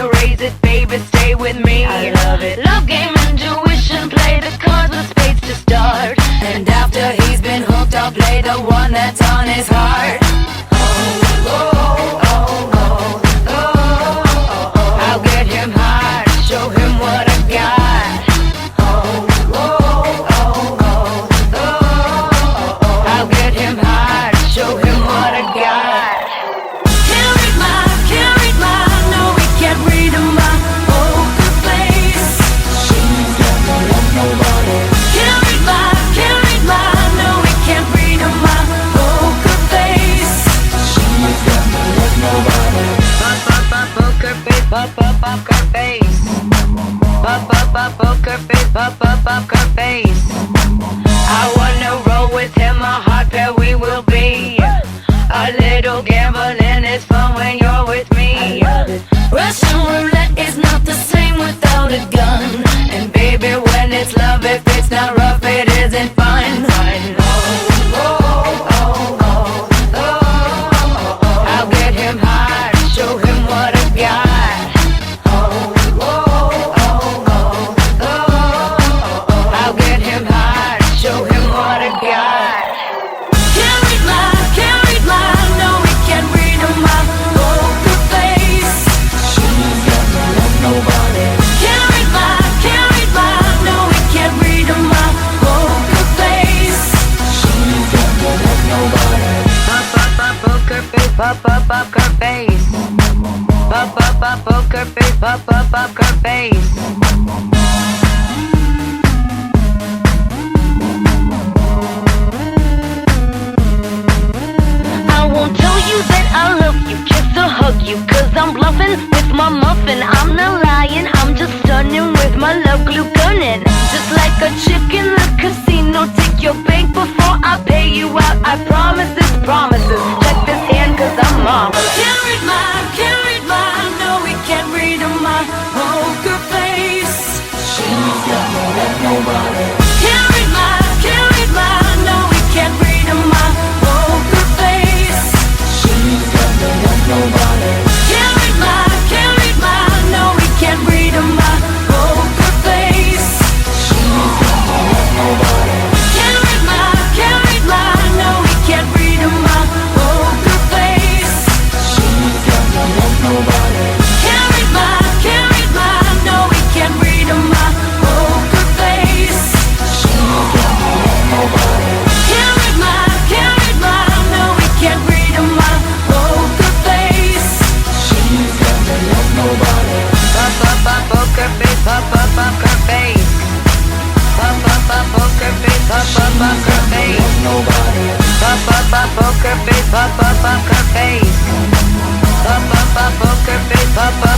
wanna raise it, baby, stay with me. I love it. Love game, intuition, play the cards with spades to start. And after he's been hooked, I'll play the one that's on his heart. I'll get him hard, show him what I got. I'll get him hard, show him what I got. Can't read my, no, we can't read my poker face. She's got no love, nobody. Can't read my, no, we can't read my poker face. She's got no love, nobody. Poker face, poker face. Poker face, poker face. I wanna roll with him, a hot pair we will be. A little gambling is fun when you're with me. Russian roulette is not the same without a gun. And baby, when it's love, if it's not rough, it isn't fun. I'll get him hard, show him what I got. I'll get him hard, show him what I got. Can't read my, no, we can't read my poker face. She's got no love, nobody. Can't read my, no, we can't read my poker face. She's got no love, nobody. Poker face, poker face. Poker face, poker face. I won't tell you that I love you, kiss or hug you, cause I'm bluffing with my muffin. I'm not lying, I'm just stunning with my love glue gunning. Just like a chick in the casino, take your bank before I pay you out. I promise this promises. Check this hand cause I'm marvelous. Can't read my, no, we can't read my poker face. She's got no love, nobody. Can't read my, no, we can't read my poker face. She's got no love, nobody. Can't read my, no, we can't read my poker face. She's got no love, nobody. Can't read my, no, we can't read my poker face. She's got no love, nobody. Can't read my, no, we can't read my poker face. She's got no love, nobody. Can't read my, no, we can't read my poker face. She's got no love, nobody. Poker face, poker face. Poker face, poker face. Nobody. Poker face, poker face. Poker face, poker